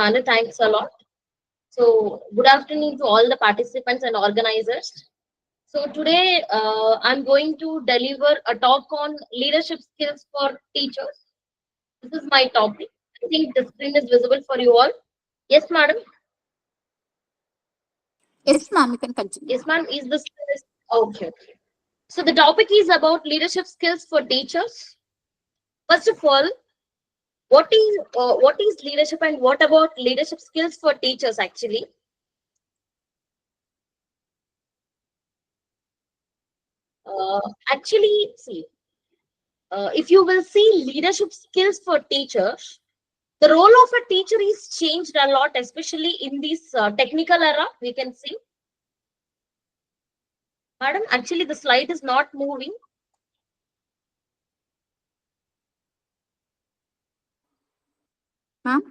Anna, thanks a lot. So, good afternoon to all the participants and organizers. So, today I'm going to deliver a talk on leadership skills for teachers. This is my topic. I think the screen is visible for you all. Yes, madam. Yes, ma'am, you can continue. Yes, ma'am. Is the screen is okay? Okay. So, the topic is about leadership skills for teachers. First of all, what is leadership and what about leadership skills for teachers actually? Uh, Actually, see, if you will see leadership skills for teachers, the role of a teacher is changed a lot, especially in this technical era. We can see, madam. Actually, the slide is not moving. Ma'am?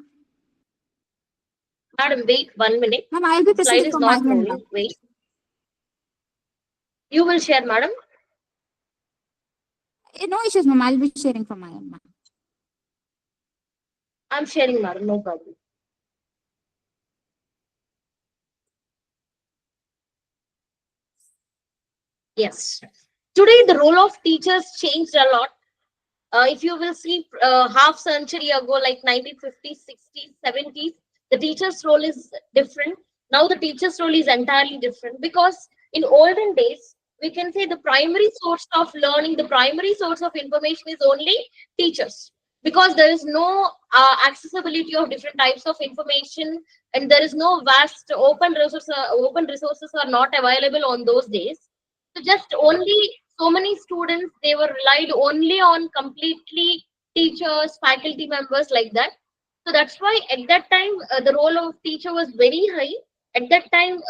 Madam, wait 1 minute. Ma'am, I'll be The slide presenting is from my not end, moving. ma'am. Wait. You will share, madam. No issues, ma'am. I'll be sharing from my end, ma'am. I'm sharing, madam. No problem. Yes. Today, the role of teachers changed a lot. If you will see half century ago, like 1950s, 60s, 70s, the teacher's role is different. Now the teacher's role is entirely different because in olden days, we can say the primary source of learning, the primary source of information is only teachers because there is no accessibility of different types of information and there is no vast open resources are not available on those days. So just only so many students, they were relied only on completely teachers, faculty members like that. So that's why at that time the role of teacher was very high. At that time,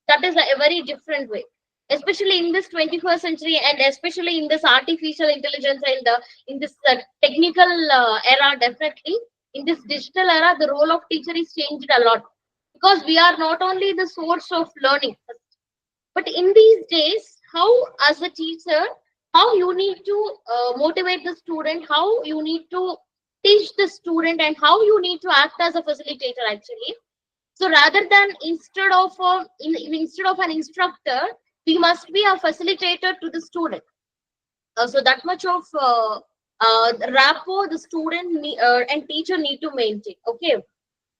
that is a very different way, especially in this 21st century, and especially in this artificial intelligence and in this technical era. Definitely, in this digital era, the role of teacher is changed a lot because we are not only the source of learning, but in these days, how as a teacher, how you need to motivate the student, how you need to teach the student, and how you need to act as a facilitator actually. So rather than instead of an instructor, we must be a facilitator to the student. So that much of rapport the and teacher need to maintain. Okay.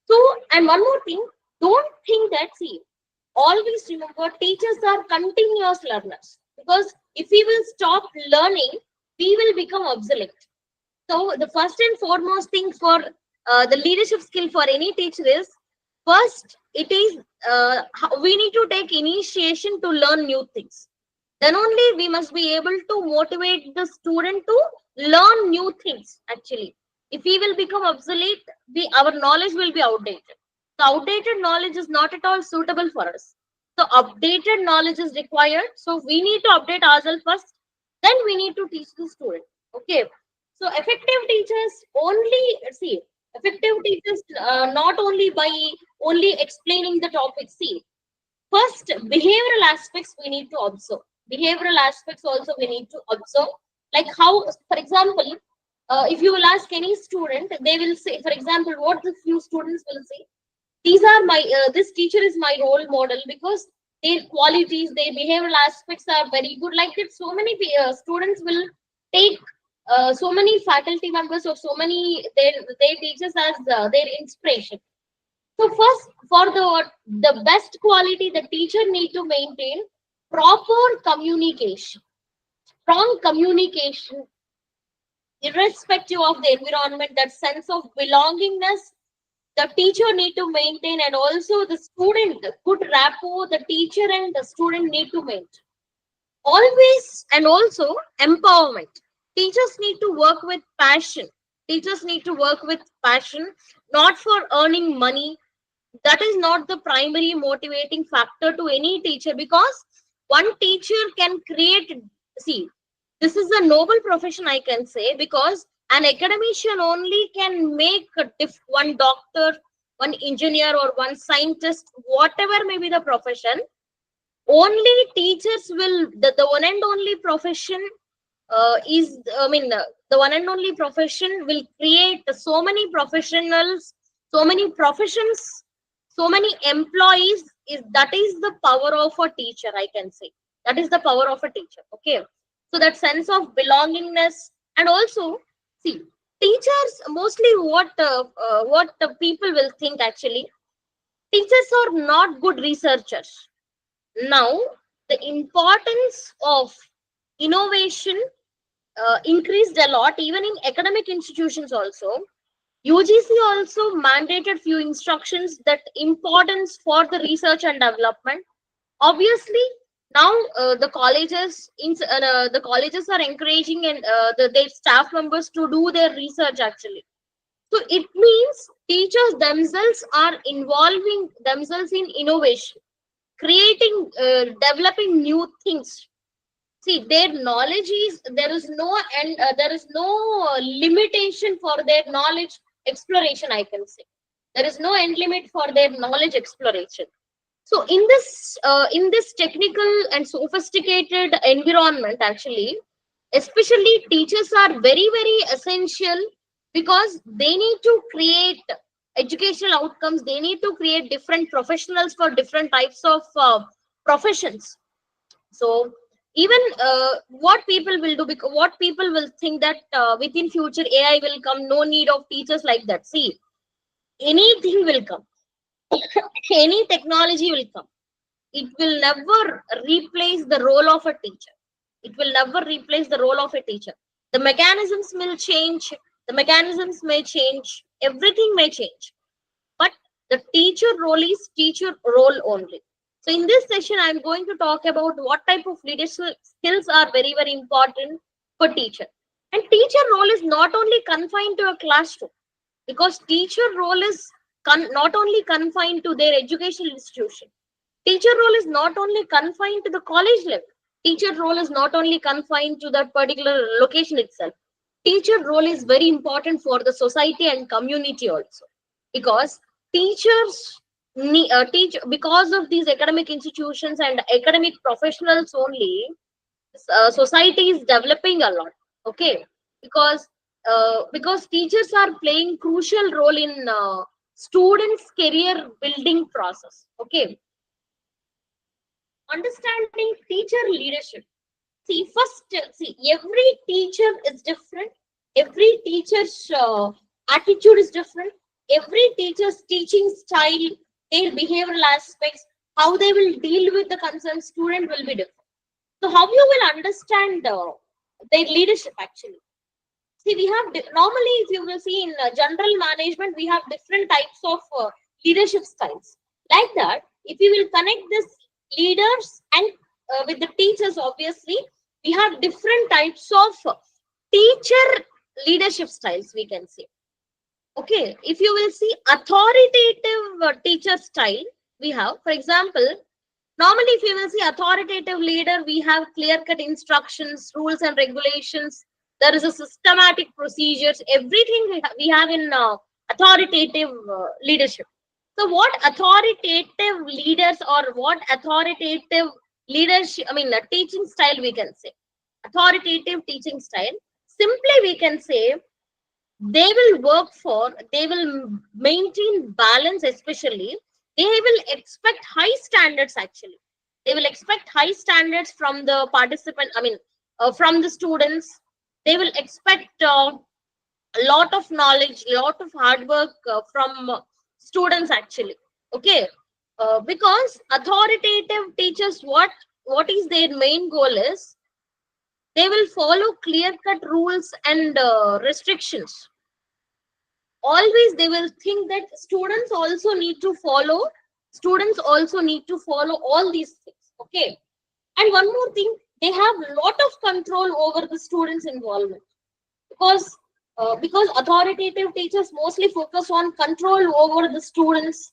So and one more thing, don't think that, see, always remember teachers are continuous learners because if we will stop learning, we will become obsolete. So the first and foremost thing for the leadership skill for any teacher is, first it is we need to take initiation to learn new things. Then only we must be able to motivate the student to learn new things actually. If we will become obsolete, our knowledge will be outdated. So outdated knowledge is not at all suitable for us. So updated knowledge is required. So we need to update ourselves first. Then we need to teach the student. Okay. So effective teachers only see effective teachers not only by only explaining the topic. See, first behavioral aspects we need to observe. Behavioral aspects also we need to observe. Like how, for example, if you will ask any student, they will say, for example, what the few students will say, these are my this teacher is my role model because their qualities, their behavioral aspects are very good. Like that, so many students will take so many faculty members or so many their teachers as their inspiration. So first, for the best quality, the teacher need to maintain proper communication, strong communication, irrespective of the environment. That sense of belongingness the teacher need to maintain, and also the student, the good rapport the teacher and the student need to maintain always. And also empowerment, teachers need to work with passion. Teachers need to work with passion, not for earning money. That is not the primary motivating factor to any teacher, because one teacher can create, see, this is a noble profession, I can say, because an academician only can make one doctor, one engineer, or one scientist, whatever may be the profession. Only teachers will, the one and only profession the one and only profession will create so many professionals, so many professions, so many employees. That is the power of a teacher, I can say. That is the power of a teacher. Okay, so that sense of belongingness. And also, see, teachers mostly, what the people will think actually, teachers are not good researchers. Now, the importance of innovation increased a lot, even in academic institutions also. UGC also mandated few instructions that importance for the research and development. Obviously, now the colleges are encouraging and their staff members to do their research actually. So it means teachers themselves are involving themselves in innovation, creating, developing new things. See, their knowledge is, there is no, and there is no limitation for their knowledge exploration, I can say. There is no end limit for their knowledge exploration. So in this technical and sophisticated environment actually, especially teachers are very very essential, because they need to create educational outcomes. They need to create different professionals for different types of professions. So even what people will do, because what people will think that within future AI will come, no need of teachers, like that. See, anything will come, any technology will come, it will never replace the role of a teacher. It will never replace the role of a teacher. The mechanisms will change, the mechanisms may change, everything may change, but the teacher role is teacher role only. So in this session, I'm going to talk about what type of leadership skills are very, very important for teacher. And teacher role is not only confined to a classroom, because teacher role is not only confined to their educational institution. Teacher role is not only confined to the college level. Teacher role is not only confined to that particular location itself. Teacher role is very important for the society and community also, because teachers teach, because of these academic institutions and academic professionals only, society is developing a lot. Okay, because teachers are playing crucial role in students career building process. Okay, understanding teacher leadership. See, first, see, every teacher is different. Every teacher's attitude is different. Every teacher's teaching style, their behavioral aspects, how they will deal with the concerned student will be different. So, how you will understand their leadership actually? See, we have normally, if you will see in general management, we have different types of leadership styles. Like that, if you will connect this leaders and with the teachers, obviously, we have different types of teacher leadership styles, we can say. Okay, if you will see authoritative teacher style, we have, for example, normally, if you will see authoritative leader, we have clear-cut instructions, rules and regulations. There is a systematic procedures, everything we have in authoritative leadership. So what authoritative leaders, or what authoritative leadership, I mean, a teaching style, we can say. Authoritative teaching style. Simply, we can say they will work for, they will maintain balance, especially. They will expect high standards actually. They will expect high standards from the participant, I mean, from the students. They will expect a lot of knowledge, a lot of hard work from students actually. Okay, because authoritative teachers, what is their main goal is, they will follow clear cut rules and restrictions. Always they will think that students also need to follow all these things. Okay, and one more thing, they have a lot of control over the students involvement, because authoritative teachers mostly focus on control over the students,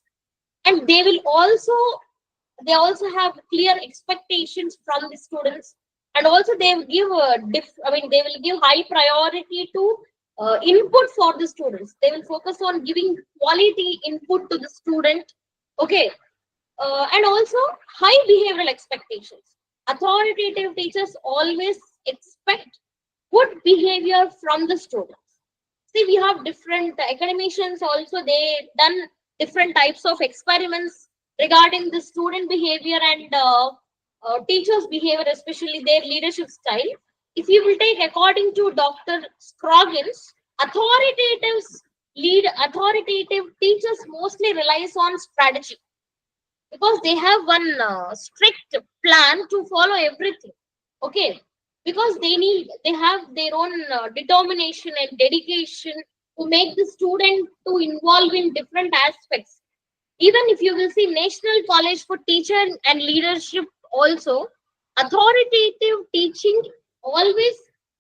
and they also have clear expectations from the students, and also they will give they will give high priority to input for the students. They will focus on giving quality input to the student. Okay, and also high behavioral expectations. Authoritative teachers always expect good behavior from the students. See, we have different academicians also. They done different types of experiments regarding the student behavior and teachers' behavior, especially their leadership style. If you will take according to Dr. Scroggins, authoritative teachers mostly relies on strategy because they have one strict plan to follow everything. Okay, because they have their own determination and dedication to make the student to involve in different aspects. Even if you will see National College for Teacher and Leadership also, authoritative teaching always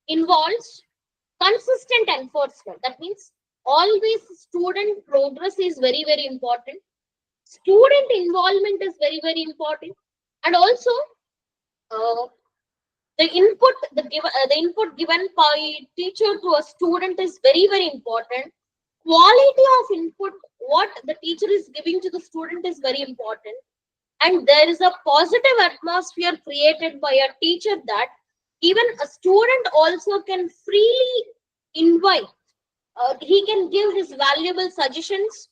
involves consistent enforcement. That means always student progress is very very important, student involvement is very very important, and also uh, the input given by teacher to a student is very very important. Quality of input what the teacher is giving to the student is very important, and there is a positive atmosphere created by a teacher that even a student also can freely invite, he can give his valuable suggestions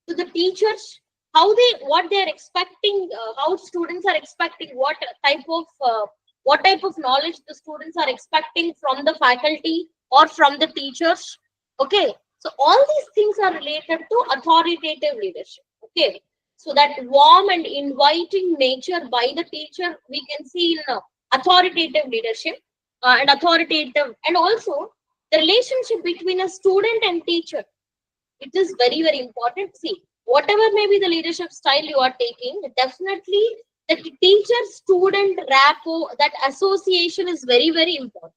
to the teachers, how they what they are expecting, how students are expecting, what type of knowledge the students are expecting from the faculty or from the teachers. Okay, so all these things are related to authoritative leadership. Okay, so that warm and inviting nature by the teacher we can see in authoritative leadership, and authoritative, and also the relationship between a student and teacher, it is very very important. See, whatever may be the leadership style you are taking, definitely the teacher student rapport, that association is very very important.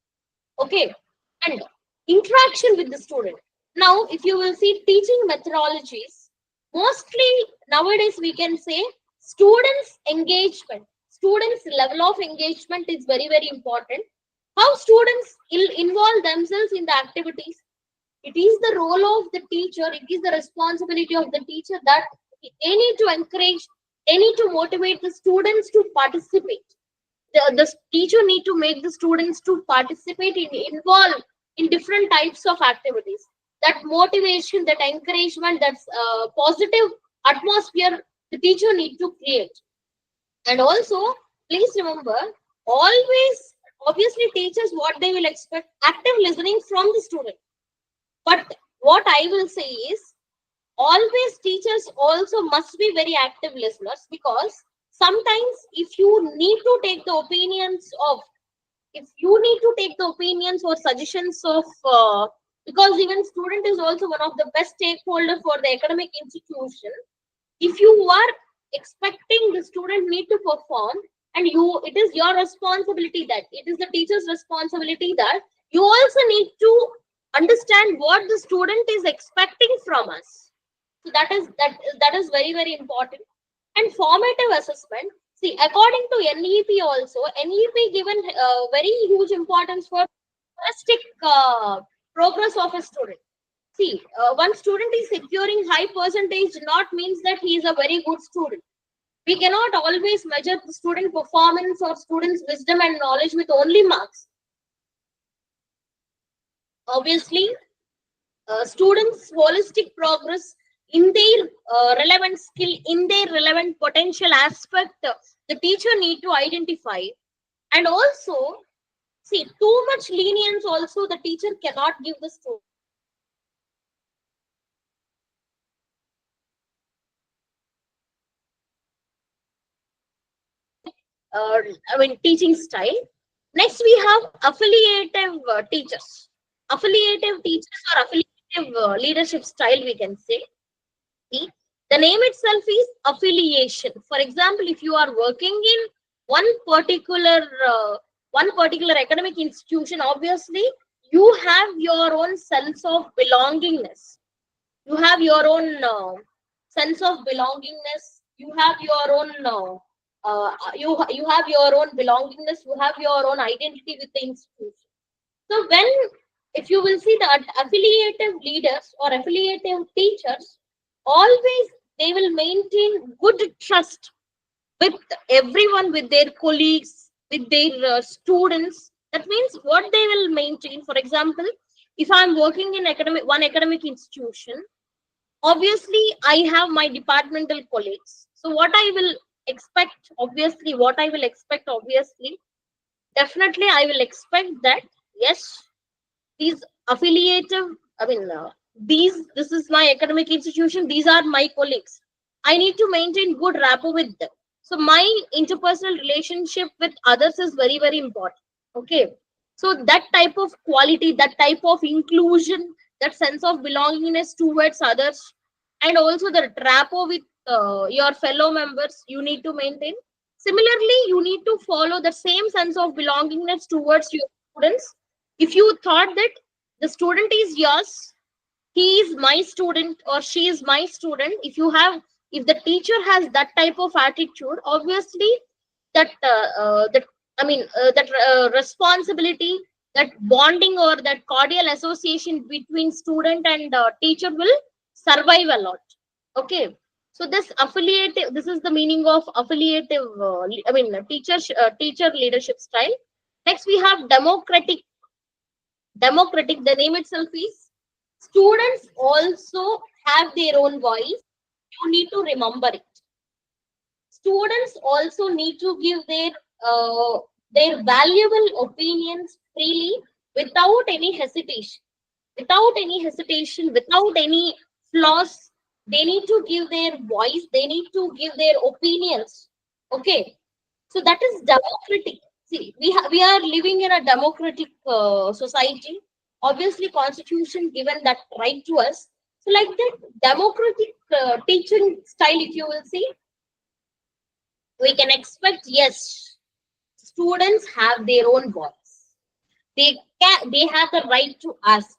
Okay, and interaction with the student. Now if you will see teaching methodologies, mostly nowadays we can say students engagement, students level of engagement is very very important. How students involve themselves in the activities, it is the role of the teacher, it is the responsibility of the teacher that they need to encourage, they need to motivate the students to participate. The teacher need to make the students to participate in, involve in different types of activities. That motivation, that encouragement, that positive atmosphere the teacher need to create. And also please remember, always, obviously teachers what they will expect, active listening from the student. But what I will say is, always teachers also must be very active listeners, because sometimes if you need to take the opinions of, if you need to take the opinions or suggestions of, because even student is also one of the best stakeholder for the academic institution. If you are expecting the student need to perform, and you, it is your responsibility, that it is the teacher's responsibility that you also need to understand what the student is expecting from us. So that is very very important. And formative assessment, see, according to NEP also, NEP given very huge importance for holistic progress of a student. See, one student is securing high percentage not means that he is a very good student. We cannot always measure the student performance or students' wisdom and knowledge with only marks. Obviously, students' holistic progress in their relevant skill, in their relevant potential aspect, the teacher need to identify. And also, see, too much lenience also the teacher cannot give the student. Uh, I mean, teaching style. Next, we have affiliative teachers. Affiliative teachers or affiliative leadership style, we can say. See, the name itself is affiliation. For example, if you are working in one particular one particular academic institution, obviously you have your own sense of belongingness. You have your own sense of belongingness. You have your own you have your own belongingness. You have your own identity with the institution. So when, if you will see that affiliative leaders or affiliative teachers, always they will maintain good trust with everyone, with their colleagues, with their students. That means what they will maintain. For example, If I'm working in one academic institution, obviously I have my departmental colleagues. So what I will expect, obviously, definitely I will expect that, yes, these affiliative, I mean, this is my academic institution, these are my colleagues. I need to maintain good rapport with them. So my interpersonal relationship with others is very, very important. Okay. So that type of quality, that type of inclusion, that sense of belongingness towards others, and also the rapport with your fellow members, you need to maintain. Similarly, you need to follow the same sense of belongingness towards your students. If you thought that the student is yours, he is my student or she is my student, if the teacher has that type of attitude, obviously that responsibility, that bonding or that cordial association between student and teacher will survive a lot. Okay. So this is the meaning of affiliative, teacher leadership style. Next we have democratic. The name itself is, students also have their own voice. You need to remember it. Students also need to give their valuable opinions freely, without any hesitation, without any flaws. They need to give their voice, they need to give their opinions. Okay. So that is democratic. See, we are living in a democratic society. Obviously, constitution given that right to us. So like that democratic teaching style, if you will see, we can expect, yes, students have their own voice. They have the right to ask.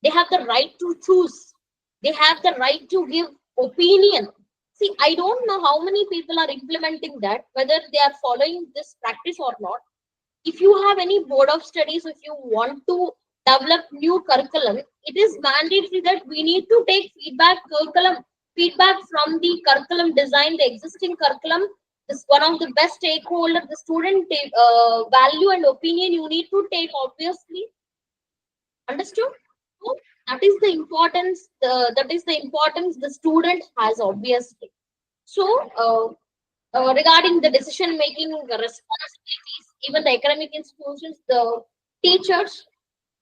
They have the right to choose. They have the right to give opinion. See, I don't know how many people are implementing that, whether they are following this practice or not. If you have any board of studies, if you want to develop new curriculum, it is mandatory that we need to take feedback from the curriculum design, the existing curriculum. This one of the best stakeholder, the student value and opinion you need to take, obviously. Understood? So that is the importance. That is the importance the student has, obviously. So regarding the decision making responsibilities, even the academic institutions, the teachers,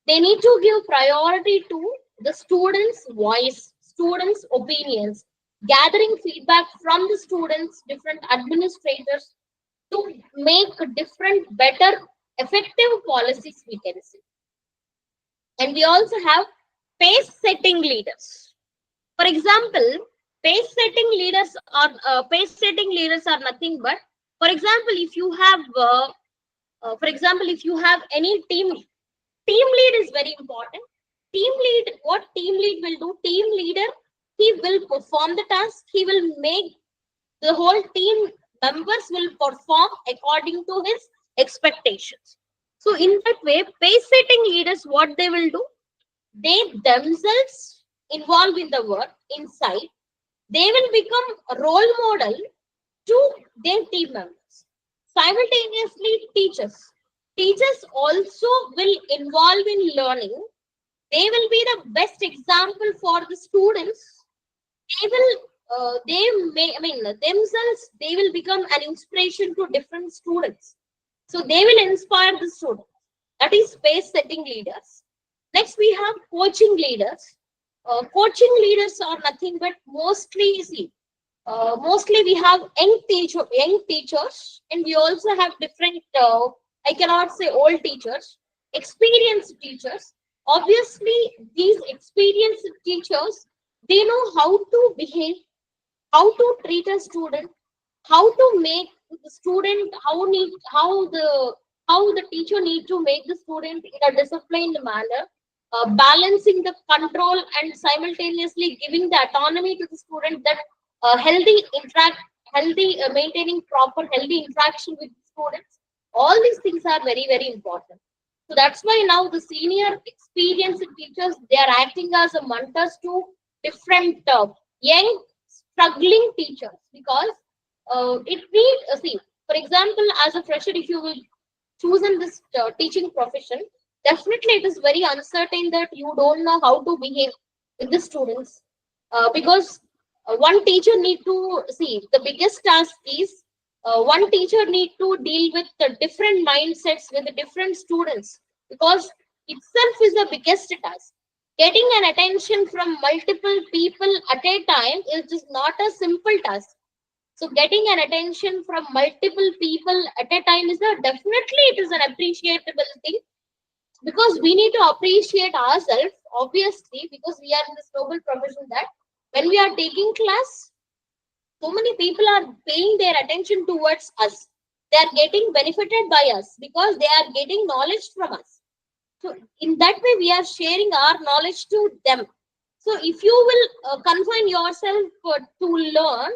they need to give priority to the students' voice, students' opinions, gathering feedback from the students, different administrators, to make different, better, effective policies, we can say. And we also have pace setting leaders. For example, pace setting leaders are nothing but, for example, if you have any team lead is very important. Team lead, what team lead will do? Team leader, he will perform the task. He will make the whole team members will perform according to his expectations. So in that way, pace setting leaders, what they will do? They themselves involve in the work inside. They will become a role model to their team members. Simultaneously, teachers also will involve in learning. They will be the best example for the students. They will they may I mean themselves, they will become an inspiration to different students. So they will inspire the students. That is pace setting leaders. Next, we have coaching leaders. Coaching leaders are nothing but mostly we have young teachers, and we also have different. I cannot say old teachers, experienced teachers. Obviously, these experienced teachers, they know how to behave, how to treat a student, how to make the student, how the teacher need to make the student in a disciplined manner, balancing the control and simultaneously giving the autonomy to the student, that healthy interact healthy maintaining proper healthy interaction with students. All these things are very, very important. So that's why now the senior experienced teachers, they are acting as a mentors to different young struggling teachers, because it need see, for example, as a fresher, if you will choose in this teaching profession, definitely it is very uncertain that you don't know how to behave with the students, because one teacher need to see the biggest task is one teacher need to deal with the different mindsets with the different students, because itself is the biggest task. Getting an attention from multiple people at a time is just not a simple task. So getting an attention from multiple people at a time is a definitely it is an appreciable thing, because we need to appreciate ourselves, obviously, because we are in this noble profession that when we are taking class, so many people are paying their attention towards us. They are getting benefited by us because they are getting knowledge from us. So in that way we are sharing our knowledge to them. So if you will confine yourself to learn,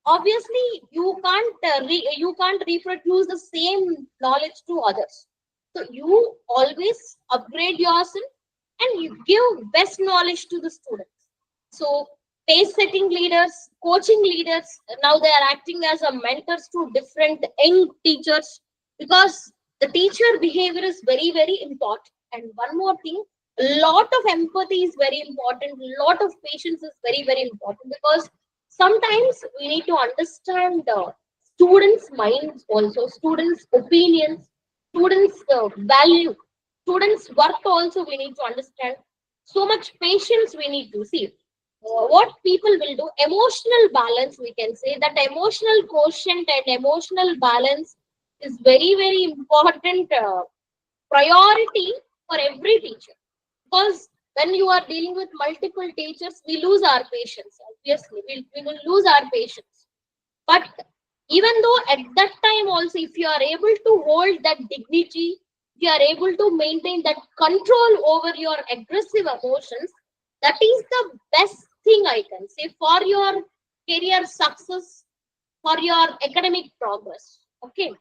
obviously you can't reproduce the same knowledge to others. So you always upgrade yourself and you give best knowledge to the students. So pace setting leaders, coaching leaders, now they are acting as a mentors to different young teachers, because the teacher behavior is very very important. And one more thing, a lot of empathy is very important, a lot of patience is very very important, because sometimes we need to understand students minds also, students opinions, students value, students work also we need to understand. So much patience we need to see. What people will do, emotional balance, we can say that emotional quotient and emotional balance is very very important priority for every teacher, because when you are dealing with multiple teachers we lose our patience, obviously we will lose our patience. But even though at that time also, if you are able to hold that dignity, if you are able to maintain that control over your aggressive emotions, that is the best thing I can say for your career success, for your academic progress. Okay,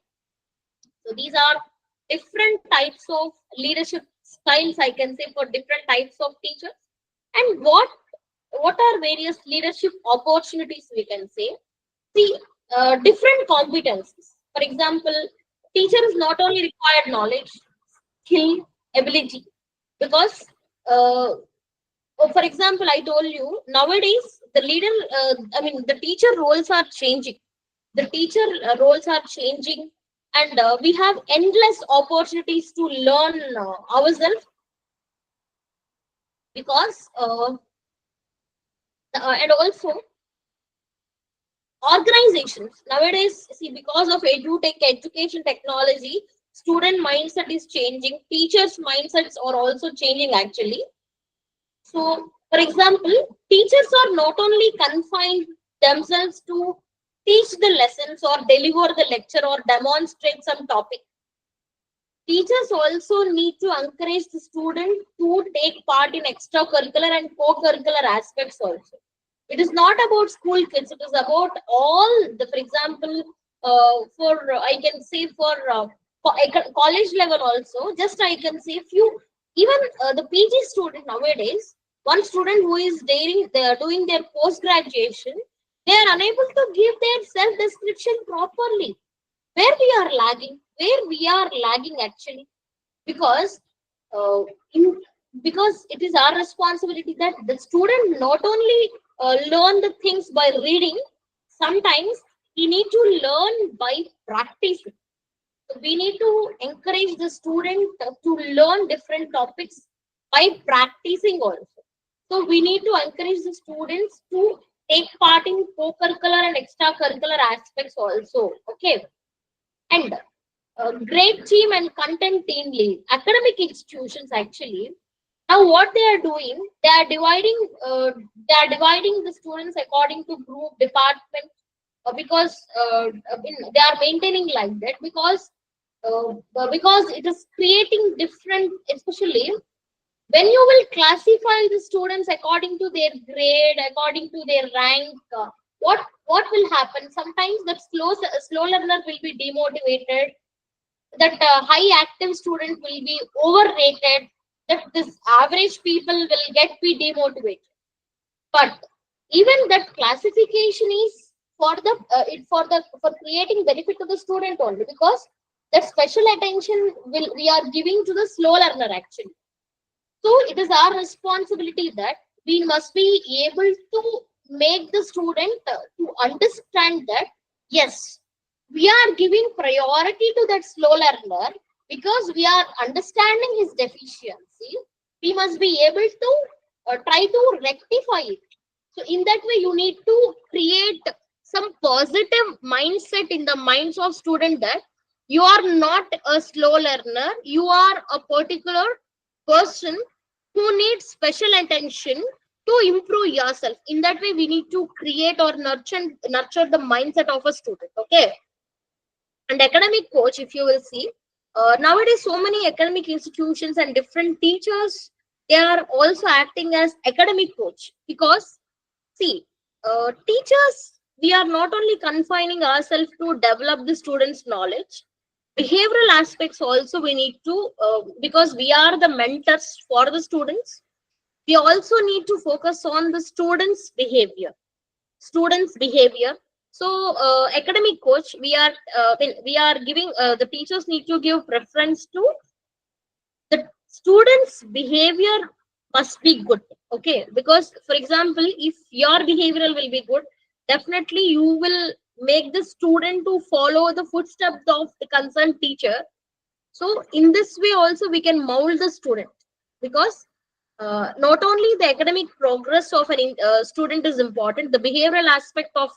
so these are different types of leadership styles, I can say, for different types of teachers. And what are various leadership opportunities we can say? See, different competencies. For example, teacher is not only required knowledge, skill, ability, because for example, I told you nowadays the leader, the teacher roles are changing. The teacher roles are changing, and we have endless opportunities to learn ourselves, because and also organizations nowadays, see, because of edutech, education technology, student mindset is changing, teachers mindsets are also changing actually. So for example, teachers are not only confined themselves to teach the lessons or deliver the lecture or demonstrate some topic. Teachers also need to encourage the student to take part in extracurricular and co-curricular aspects also. It is not about school kids, it is about all the, for example, for I can say for college level also, just I can say few, even the PG student nowadays, one student who is they are doing their post graduation, they are unable to give their self description properly. Where we are lagging actually, because uh, in, because it is our responsibility that the student not only learn the things by reading, sometimes he need to learn by practicing. So we need to encourage the student to learn different topics by practicing also. So we need to encourage the students to take part in co-curricular and extracurricular aspects also. Okay, and great team and content team lead. Academic institutions actually, now what they are doing, they are dividing the students according to group department, because they are maintaining like that, because it is creating different, especially when you will classify the students according to their grade, according to their rank. What will happen? Sometimes that slow learner will be demotivated, that high active student will be overrated, that this average people will get be demotivated. But even that classification is for the for creating benefit to the student only, because that special attention will we are giving to the slow learner actually. So it is our responsibility that we must be able to make the student to understand that yes, we are giving priority to that slow learner because we are understanding his deficiency. We must be able to try to rectify it. So in that way, you need to create some positive mindset in the minds of student that you are not a slow learner. You are a particular person who needs special attention to improve yourself. In that way, we need to create or nurture the mindset of a student. Okay. And academic coach, if you will see, nowadays so many academic institutions and different teachers, they are also acting as academic coach because see, teachers, we are not only confining ourselves to develop the students' knowledge, behavioral aspects also we need to, because we are the mentors for the students, we also need to focus on the students' behavior. So, academic coach, we are giving the teachers need to give preference to the students behavior must be good, okay, because for example if your behavioral will be good, definitely you will make the student to follow the footsteps of the concerned teacher. So in this way also we can mold the student because not only the academic progress of an student is important, the behavioral aspect of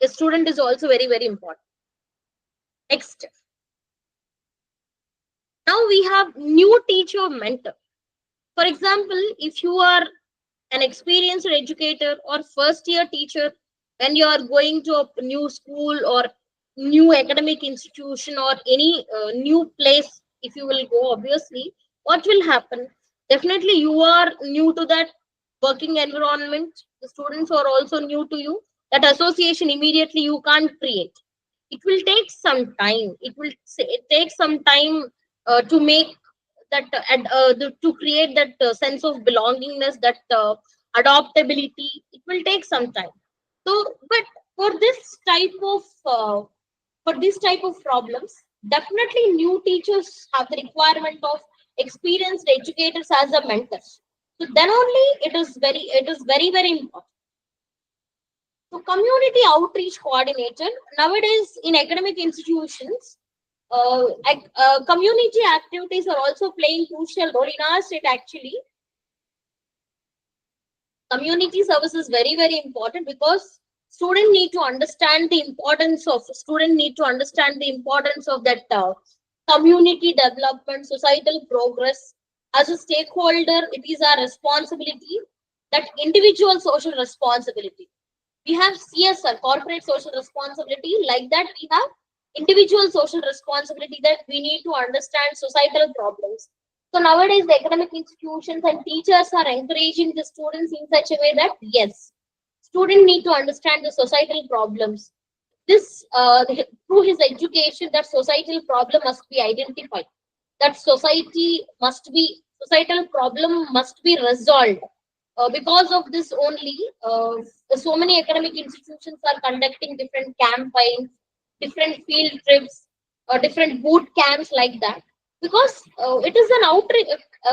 a student is also very very important. Next, now we have new teacher mentor. For example, if you are an experienced educator or first year teacher, when you are going to a new school or new academic institution or any new place, if you will go, obviously, what will happen? Definitely, you are new to that working environment. The students are also new to you. That association immediately you can't create. It will take some time. It takes some time to make that to create that sense of belongingness, that adaptability. It will take some time. So but for this type of problems, definitely new teachers have the requirement of experienced educators as a mentors. So then only it is very very important. So community outreach coordinator, nowadays in academic institutions, community activities are also playing crucial role in our state actually. Community service is very very important because student need to understand the importance of that community development, societal progress. As a stakeholder, it is our responsibility, that individual social responsibility. We have CSR, corporate social responsibility. Like that, we have individual social responsibility, that we need to understand societal problems. So nowadays, the academic institutions and teachers are encouraging the students in such a way that yes, student need to understand the societal problems. This through his education, that societal problem must be identified. That societal problem must be resolved. Because of this only, so many academic institutions are conducting different campaigns, different field trips, different boot camps like that. Because it is an outreach,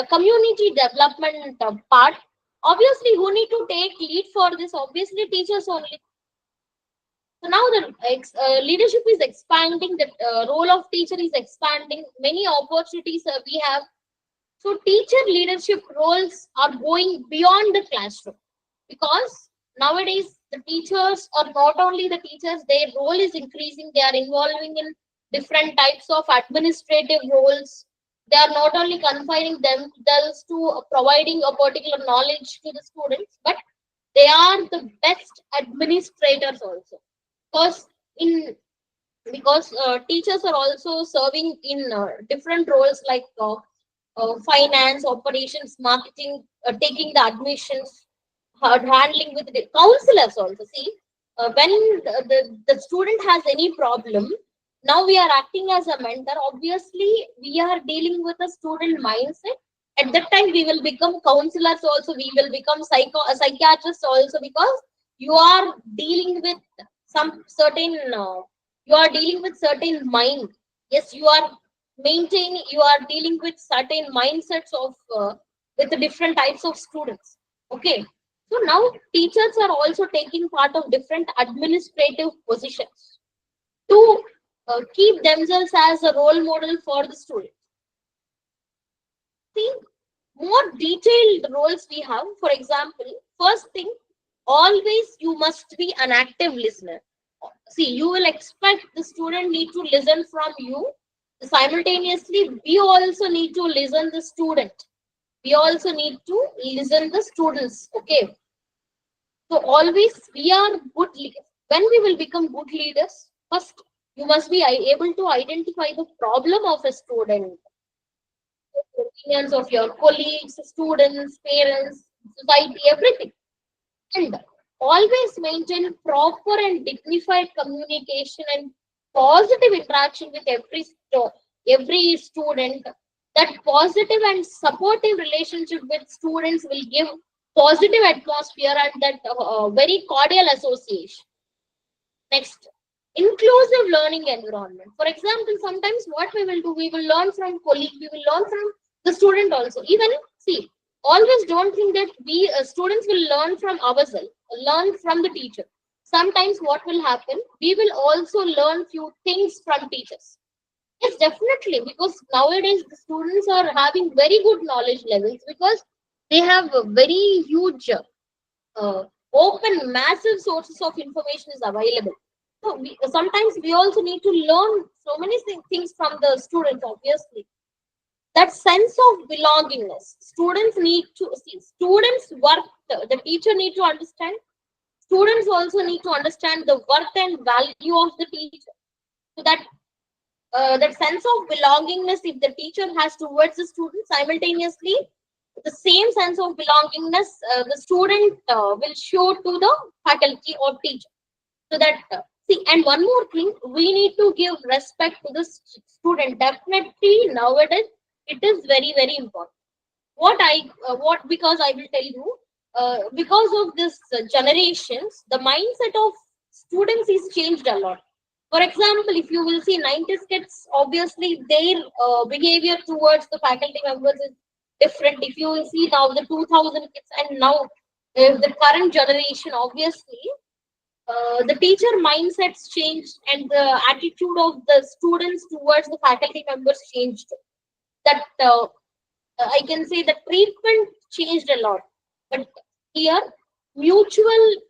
community development part. Obviously, who need to take lead for this? Obviously, teachers only. So now the leadership is expanding. The role of teacher is expanding. Many opportunities we have. So teacher leadership roles are going beyond the classroom because nowadays the teachers are not only the teachers, their role is increasing. They are involving in different types of administrative roles. They are not only confining themselves to providing a particular knowledge to the students, but they are the best administrators also. Because in teachers are also serving in different roles like finance, operations, marketing, taking the admissions, handling with the counselors also. See, when the student has any problem, now we are acting as a mentor. Obviously, we are dealing with a student mindset. At that time, we will become counselors also. We will become psychiatrists also because you are dealing with some certain, you are dealing with certain mind. Yes, you are maintaining, you are dealing with certain mindsets of with the different types of students. Okay, so now teachers are also taking part of different administrative positions to keep themselves as a role model for the students. See, more detailed roles we have. For example, first thing, always you must be an active listener. See, you will expect the student need to listen from you. Simultaneously, we also need to listen the student. We also need to listen the students. Okay. So always we are good leaders. When we will become good leaders, first you must be able to identify the problem of a student, opinions of your colleagues, students, parents, society, everything. And always maintain proper and dignified communication and positive interaction with every student. That positive and supportive relationship with students will give positive atmosphere and that very cordial association. Next, inclusive learning environment. For example, sometimes what we will do, we will learn from colleague, we will learn from the student also. Even see, always don't think that we students will learn from ourselves, learn from the teacher. Sometimes what will happen, we will also learn few things from teachers. Yes, definitely, because nowadays the students are having very good knowledge levels because they have a very huge open massive sources of information is available. So sometimes we also need to learn so many things from the students. Obviously, that sense of belongingness, students need to see, students work, the teacher need to understand, students also need to understand the worth and value of the teacher. So that sense of belongingness, if the teacher has towards the student, simultaneously the same sense of belongingness the student will show to the faculty or teacher. So that see, and one more thing, we need to give respect to the student. Definitely nowadays it is very very important. What Because I will tell you, because of this generations, the mindset of students is changed a lot. For example, if you will see 90s kids, obviously their behavior towards the faculty members is different. If you will see now the 2000 kids and now the current generation, obviously the teacher mindsets changed and the attitude of the students towards the faculty members changed. That I can say the treatment changed a lot. But here, mutual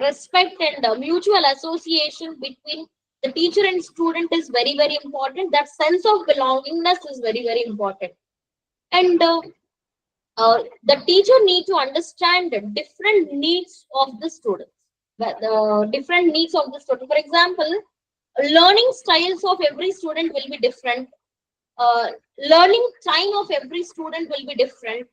respect and mutual association between the teacher and student is very, very important. That sense of belongingness is very, very important. And the teacher need to understand the different needs of the students. The different needs of the student. For example, learning styles of every student will be different. Uh, Learning time of every student will be different.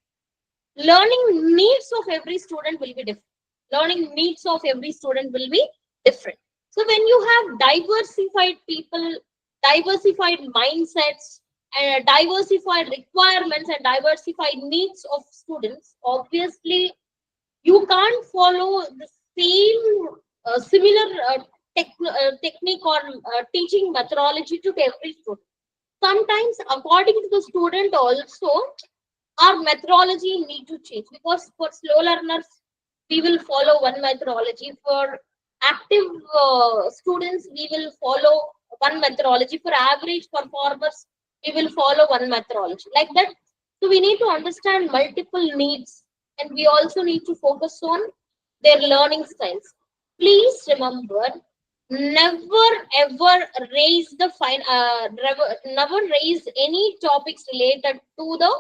Learning needs of every student will be different. Learning needs of every student will be different. So when you have diversified people, diversified mindsets, and diversified requirements and diversified needs of students, obviously you can't follow the same similar technique or teaching methodology to every student. Sometimes according to the student also, our methodology need to change, because for slow learners we will follow one methodology, for active students we will follow one methodology, for average performers we will follow one methodology, like that. So we need to understand multiple needs, and we also need to focus on their learning styles. Please remember, never ever raise the never raise any topics related to the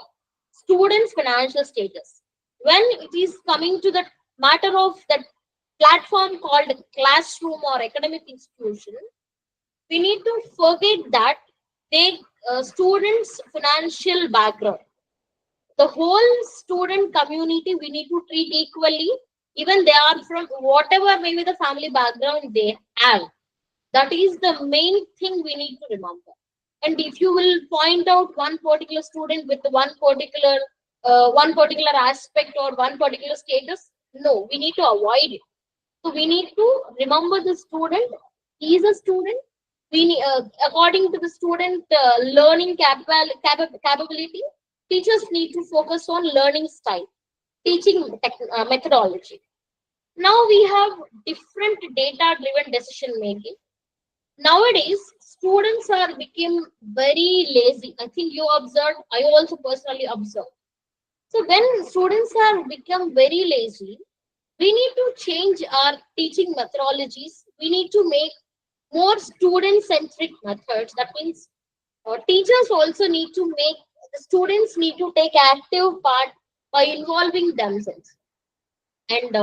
students financial status when it is coming to the matter of that platform called classroom or academic institution. We need to forget that they students financial background, the whole student community we need to treat equally, even they are from whatever maybe the family background they have. That is the main thing we need to remember. And if you will point out one particular student with one particular aspect or one particular status, no, we need to avoid it. So we need to remember the student. He is a student. According to the student learning capability, teachers need to focus on learning style, teaching methodology. Now we have different data driven decision making. Nowadays students are become very lazy. I think you observed, I also personally observed. So when students are become very lazy, we need to change our teaching methodologies. We need to make more student centric methods. That means teachers also need to make, the students need to take active part by involving themselves. And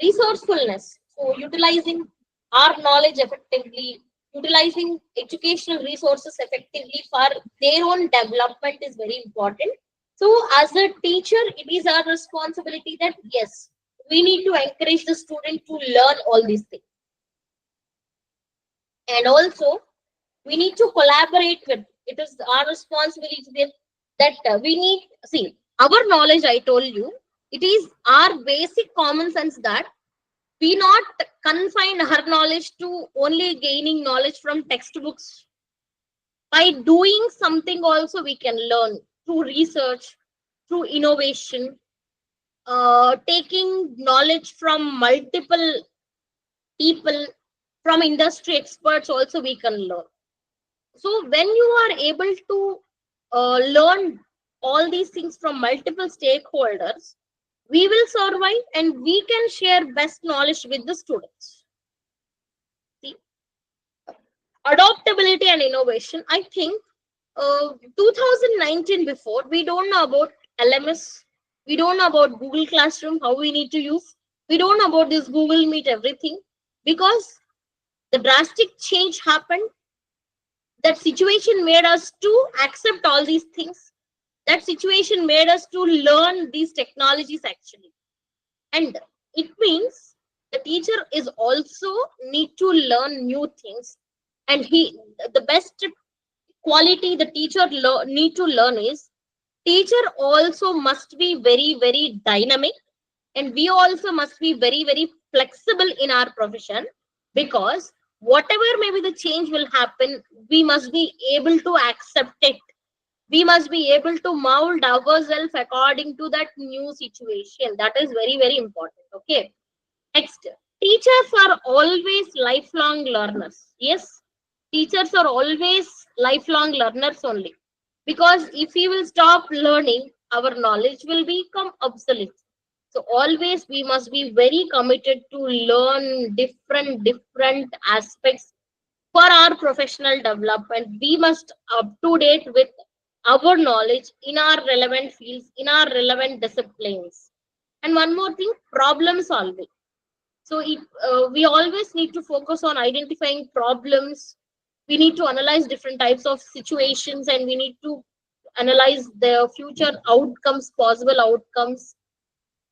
resourcefulness. So utilizing our knowledge effectively, utilizing educational resources effectively for their own development is very important. So as a teacher, it is our responsibility that yes, we need to encourage the student to learn all these things. And also we need to collaborate with, it is our responsibility that we need, see, our knowledge, I told you, it is our basic common sense that we not confine our knowledge to only gaining knowledge from textbooks. By doing something also we can learn through research, through innovation, taking knowledge from multiple people, from industry experts also we can learn. So when you are able to learn all these things from multiple stakeholders, we will survive and we can share best knowledge with the students. See, adaptability and innovation, I think 2019 before, we don't know about LMS, we don't know about Google Classroom, how we need to use, we don't know about this Google Meet, everything, because the drastic change happened. That situation made us to accept all these things. That situation made us to learn these technologies actually. And it means the teacher is also need to learn new things. And the best quality the teacher need to learn is, teacher also must be very very dynamic, and we also must be very very flexible in our profession, because whatever maybe the change will happen, we must be able to accept it. We must be able to mold ourselves according to that new situation. That is very very important. Okay, next, teachers are always lifelong learners. Yes, teachers are always lifelong learners only, because if we will stop learning, our knowledge will become obsolete. So always we must be very committed to learn different aspects for our professional development. We must up to date with our knowledge in our relevant fields, in our relevant disciplines. And one more thing, problem solving. So we always need to focus on identifying problems. We need to analyze different types of situations, and we need to analyze the future outcomes, possible outcomes,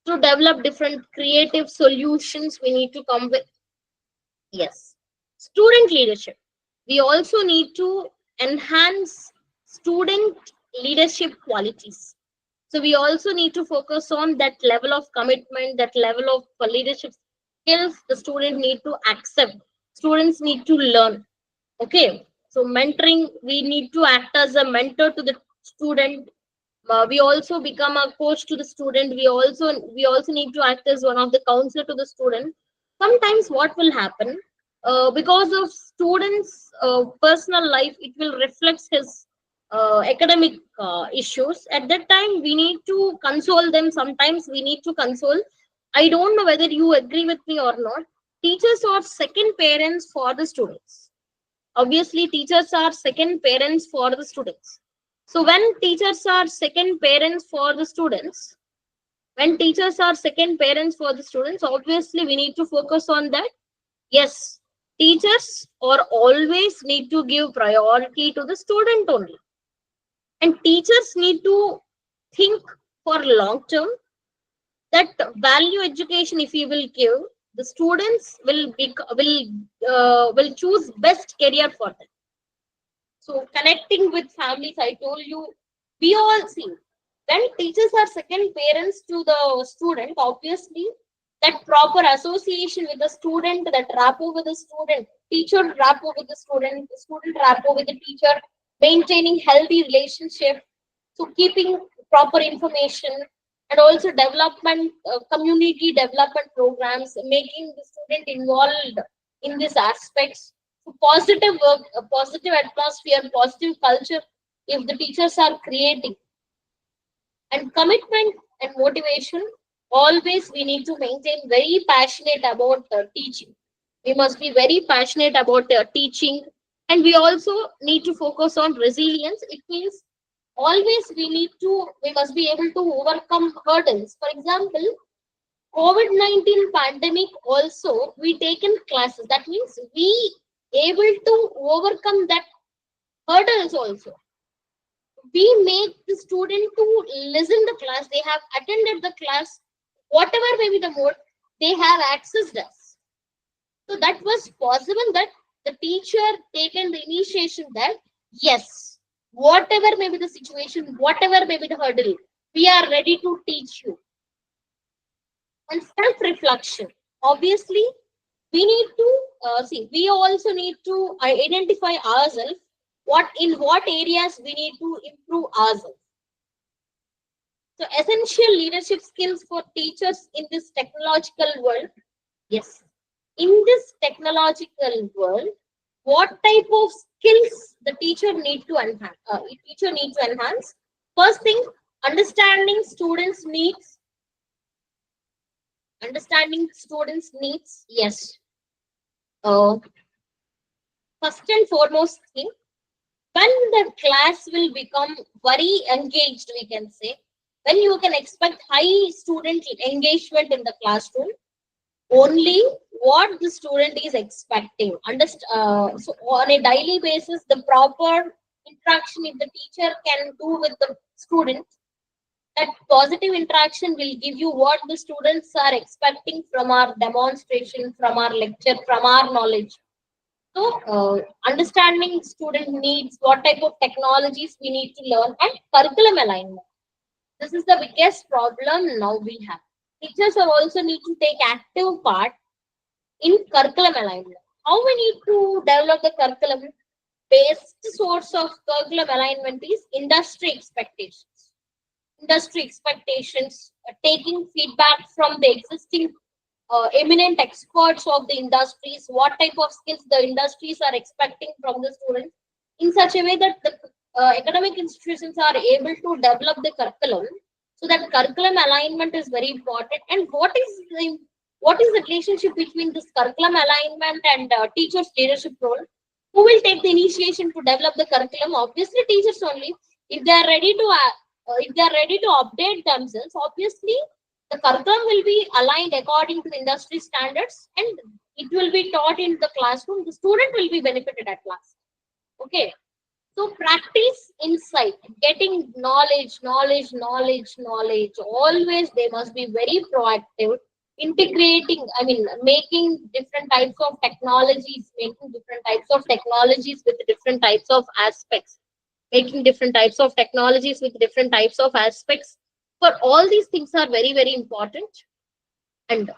to develop different creative solutions we need to come with. Yes, student leadership. We also need to enhance student leadership qualities. So we also need to focus on that level of commitment, that level of leadership skills the student need to accept. Students need to learn. Okay. So mentoring, we need to act as a mentor to the student. We also become a coach to the student. We also need to act as one of the counselor to the student. Sometimes what will happen, because of students personal life, it will reflect his academic issues. At that time we need to console them. Sometimes we need to console. I don't know whether you agree with me or not. Teachers are second parents for the students. Obviously teachers are second parents for the students. So when teachers are second parents for the students, when teachers are second parents for the students, obviously we need to focus on that. Yes, teachers are always need to give priority to the student only, and teachers need to think for long term, that value education if we will give, the students will choose best career for them. So connecting with families, I told you, we all see when teachers are second parents to the student, obviously that proper association with the student, that rapport with the student, teacher rapport with the student rapport with the teacher, maintaining healthy relationship, so keeping proper information, and also development, community development programs, making the student involved in these aspects. So positive work, a positive atmosphere, positive culture, if the teachers are creating, and commitment and motivation, always we need to maintain very passionate about teaching. We must be very passionate about teaching, and we also need to focus on resilience. It means always we must be able to overcome hurdles. For example, COVID-19 pandemic also we taken classes, that means we able to overcome that hurdles also. We make the student to listen the class, they have attended the class, whatever may be the mode, they have accessed us. So that was possible, that the teacher taken the initiation that yes, whatever may be the situation, whatever may be the hurdle, we are ready to teach you. And self reflection, obviously we need to see, we also need to identify ourselves, what areas we need to improve ourselves. So essential leadership skills for teachers in this technological world. Yes. In this technological world, what type of skills the teacher need to enhance? First thing, understanding students' needs. Understanding students' needs. Yes. Uh, First and foremost thing, when the class will become very engaged, we can say, when you can expect high student engagement in the classroom, only what the student is expecting. So on a daily basis, the proper interaction if the teacher can do with the student, that positive interaction will give you what the students are expecting from our demonstration, from our lecture, from our knowledge. So, understanding student needs, what type of technologies we need to learn, and curriculum alignment. This is the biggest problem now we have. Teachers are also need to take active part in curriculum alignment. How we need to develop the curriculum? Best source of curriculum alignment is industry expectations. Industry expectations, taking feedback from the existing eminent experts of the industries, what type of skills the industries are expecting from the students, in such a way that the academic institutions are able to develop the curriculum. So that curriculum alignment is very important. And what is the relationship between this curriculum alignment and teachers' leadership role? Who will take the initiation to develop the curriculum? Obviously, teachers only. If they are ready to update themselves, obviously the curriculum will be aligned according to the industry standards, and it will be taught in the classroom. The student will be benefited at last. Okay. So practice insight, getting knowledge. Always they must be very proactive, integrating, I mean, making different types of technologies, with different types of aspects, making different types of technologies with different types of aspects. For all these things are very, very important. And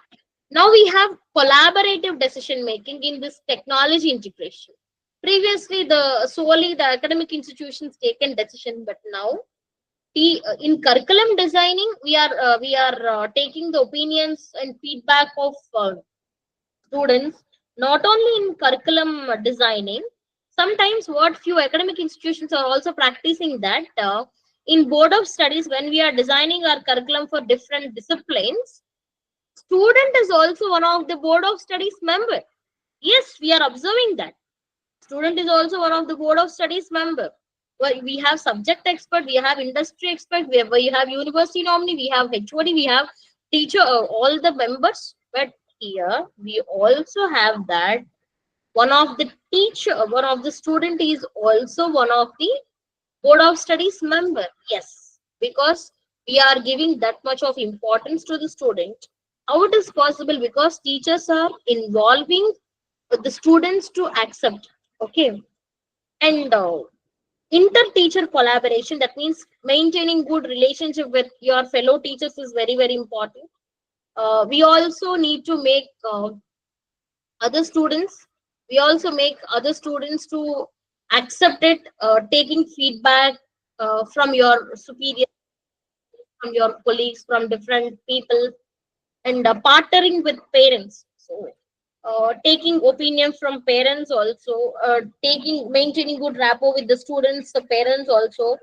now we have collaborative decision making in this technology integration. Previously, solely the academic institutions taken decision, but now in curriculum designing, we are taking the opinions and feedback of students, not only in curriculum designing. Sometimes what few academic institutions are also practicing that in board of studies, when we are designing our curriculum for different disciplines, student is also one of the board of studies member. Yes, we are observing that student is also one of the board of studies member. Well, we have subject expert, we have industry expert, we have university nominee, we have HOD, we have teacher, all the members. But here we also have that one of the student is also one of the board of studies member. Yes, because we are giving that much of importance to the student. How it is possible? Because teachers are involving the students to accept. Okay. And inter-teacher collaboration, that means maintaining good relationship with your fellow teachers, is very, very important. We also need to make other students we also make other students to accept it, taking feedback from your superior, from your colleagues, from different people, and partnering with parents. So taking opinion from parents also, taking maintaining good rapport with the students, the parents also,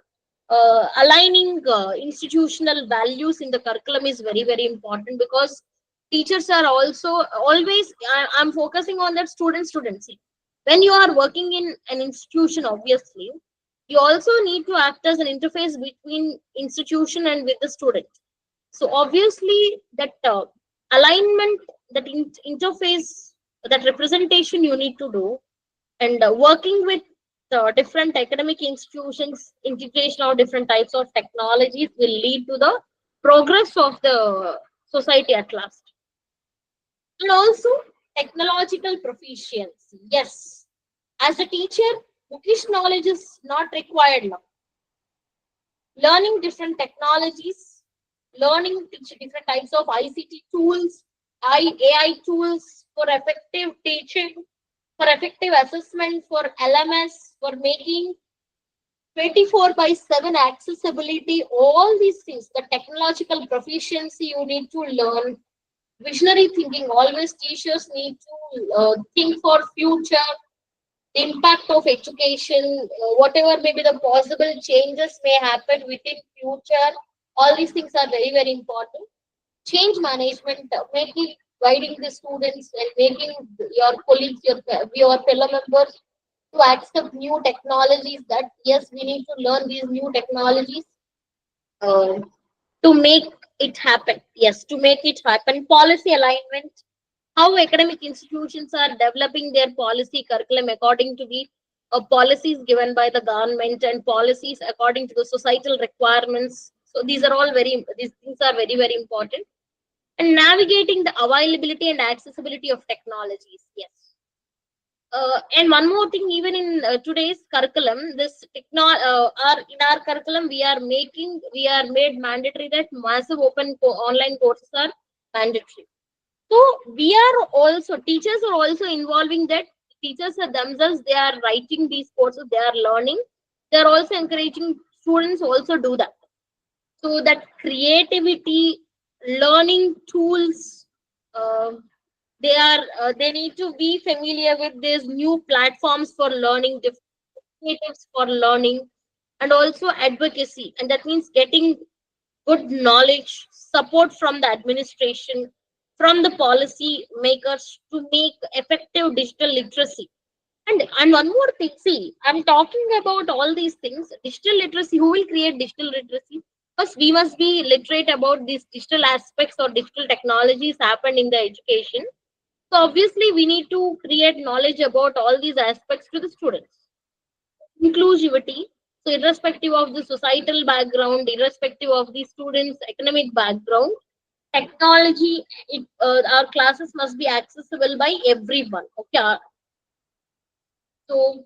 aligning institutional values in the curriculum is very very important, because teachers are also always, I'm focusing on that students. When you are working in an institution, obviously you also need to act as an interface between institution and with the student. So obviously that alignment, that interface, that representation you need to do, and working with different academic institutions, integration of different types of technologies will lead to the progress of the society at last. And also technological proficiency. Yes, as a teacher, bookish knowledge is not required now. Learning different technologies, learning different types of ICT tools, AI tools for effective teaching, for effective assessment, for LMS, for making 24 by 7 accessibility, all these things, the technological proficiency you need to learn, visionary thinking, always teachers need to think for future, the impact of education, whatever maybe the possible changes may happen within future, all these things are very, very important. Change management, making, guiding the students and making your colleagues, your fellow members to accept new technologies, that yes, we need to learn these new technologies uh, to make it happen. Yes, to make it happen. Policy alignment, how academic institutions are developing their policy curriculum according to the policies given by the government, and policies according to the societal requirements. So these things are very very important. And navigating the availability and accessibility of technologies. Yes. And one more thing, even in today's curriculum, in our curriculum, we are made mandatory that massive online courses are mandatory. So we are also, teachers are also involving that. Teachers are themselves, they are writing these courses, they are learning. They are also encouraging students also do that. So that creativity, learning tools, uh, they need to be familiar with these new platforms for learning, different initiatives for learning, and also advocacy. And that means getting good knowledge, support from the administration, from the policy makers to make effective digital literacy. And one more thing, see, I'm talking about all these things. Digital literacy, who will create digital literacy? First, we must be literate about these digital aspects or digital technologies happen in the education. So obviously, we need to create knowledge about all these aspects to the students. Inclusivity. So irrespective of the societal background, irrespective of the students' academic background, technology, our classes must be accessible by everyone. Okay. So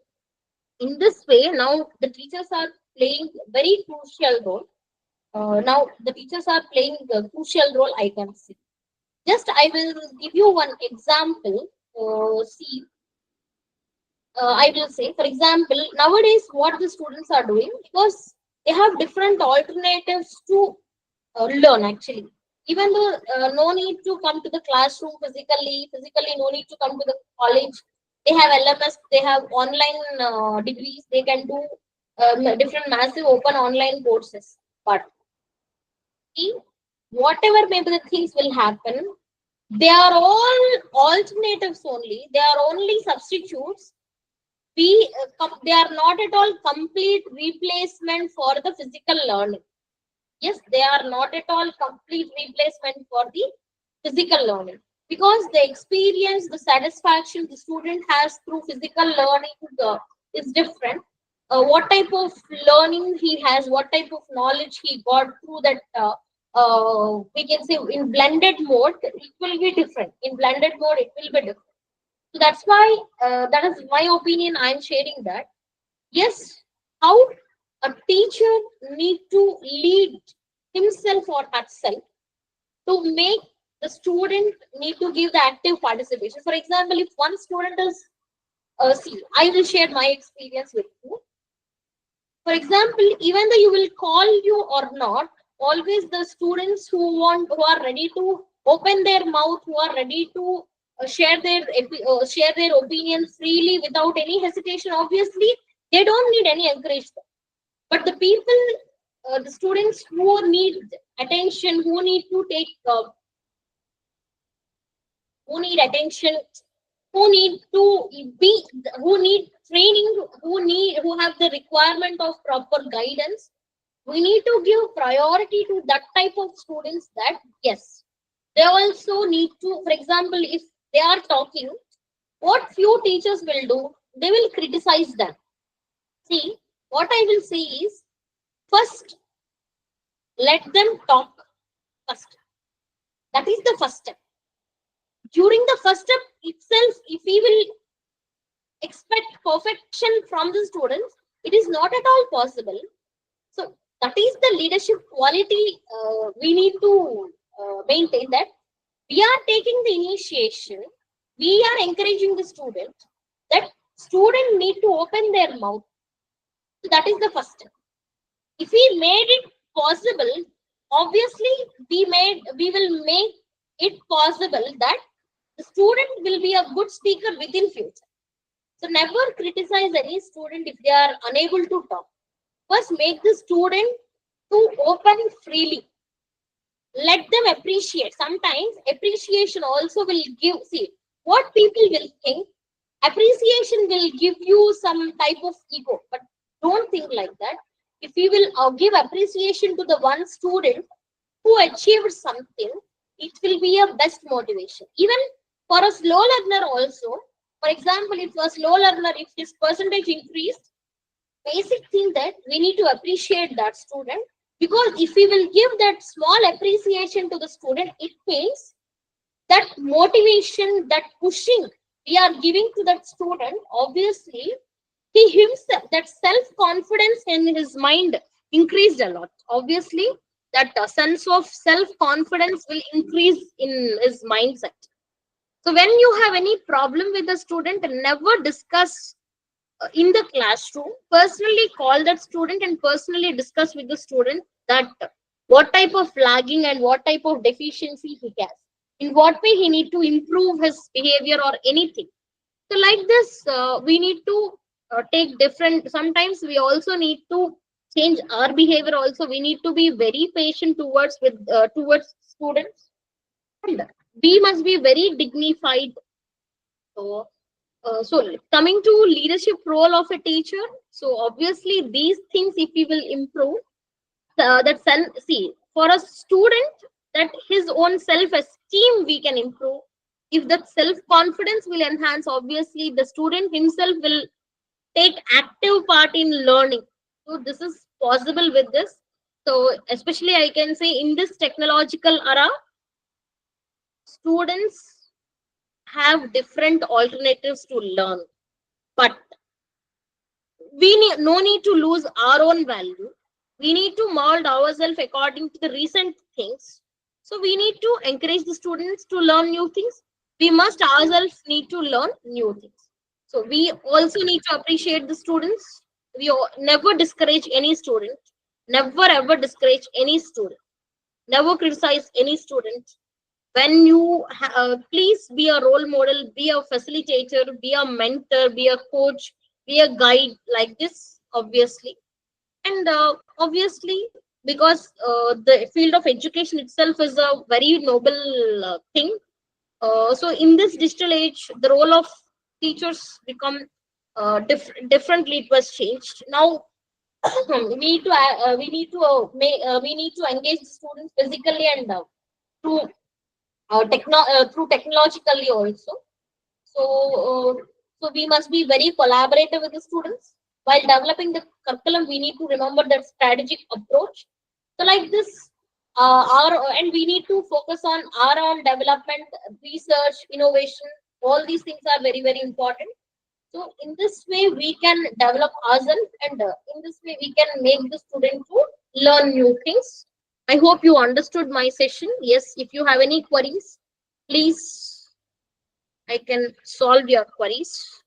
in this way, now the teachers are playing very crucial role. Now the teachers are playing the crucial role, I can see. Just I will give you one example. See, I will say, for example, nowadays what the students are doing, because they have different alternatives to learn actually. Even though no need to come to the classroom physically no need to come to the college. They have LMS, they have online degrees, they can do different massive open online courses. But see, whatever maybe the things will happen, they are all alternatives only. They are only substitutes. They are not at all complete replacement for the physical learning. Yes, they are not at all complete replacement for the physical learning, because the experience, the satisfaction the student has through physical learning is different. What type of learning he has, what type of knowledge he got through that, we can say in blended mode, it will be different. In blended mode, it will be different. So that's why, that is my opinion. I'm sharing that. Yes, how a teacher need to lead himself or herself to make the student need to give the active participation. For example, if one student is, see, I will share my experience with you. For example, even though you will call you or not, always the students who are ready to open their mouth, who are ready to share their opinions freely without any hesitation. Obviously, they don't need any encouragement. But the people, the students who need attention, who need attention, who need to be, who need training, who have the requirement of proper guidance, we need to give priority to that type of students. That yes, they also need to, for example, if they are talking, what few teachers will do, they will criticize them. See, what I will say is, first let them talk first. That is the first step. During the first step itself, if we will expect perfection from the students, it is not at all possible. So that is the leadership quality we need to maintain, that we are taking the initiation, we are encouraging the student, that student need to open their mouth. So that is the first step. If we made it possible, obviously we will make it possible that the student will be a good speaker within future. So never criticize any student if they are unable to talk. First, make the student to open freely. Let them appreciate. Sometimes appreciation also will give, see, what people will think, appreciation will give you some type of ego, but don't think like that. If you will give appreciation to the one student who achieved something, it will be a best motivation. Even for a slow learner also, for example, if a slow learner, if his percentage increased, basic thing that we need to appreciate that student, because if we will give that small appreciation to the student, it means that motivation, that pushing we are giving to that student, obviously he himself, that self confidence in his mind increased a lot. Obviously that sense of self confidence will increase in his mindset. So when you have any problem with the student, never discuss in the classroom. Personally call that student and personally discuss with the student that what type of lagging and what type of deficiency he has, in what way he need to improve his behavior or anything. So like this, we need to take different, sometimes we also need to change our behavior also. We need to be very patient towards students, and we must be very dignified. So so coming to leadership role of a teacher, so obviously these things, if we will improve, see, for a student, that his own self esteem we can improve. If that self confidence will enhance, obviously the student himself will take active part in learning. So this is possible with this. So especially I can say in this technological era, students have different alternatives to learn, but we need no need to lose our own value. We need to mold ourselves according to the recent things. So we need to encourage the students to learn new things. We must ourselves need to learn new things. So we also need to appreciate the students. Never discourage any student. Never ever discourage any student. Never criticize any student. When you please be a role model, be a facilitator, be a mentor, be a coach, be a guide, like this, obviously. And obviously, because the field of education itself is a very noble thing. So in this digital age, the role of teachers become differently. It was changed now. We need to engage the students physically and through through technologically also. So, so we must be very collaborative with the students while developing the curriculum. We need to remember that strategic approach. So, like this, our and we need to focus on our own development, research, innovation. All these things are very very important. So, in this way, we can develop ourselves, and in this way, we can make the student to learn new things. I hope you understood my session. Yes, if you have any queries, please, I can solve your queries.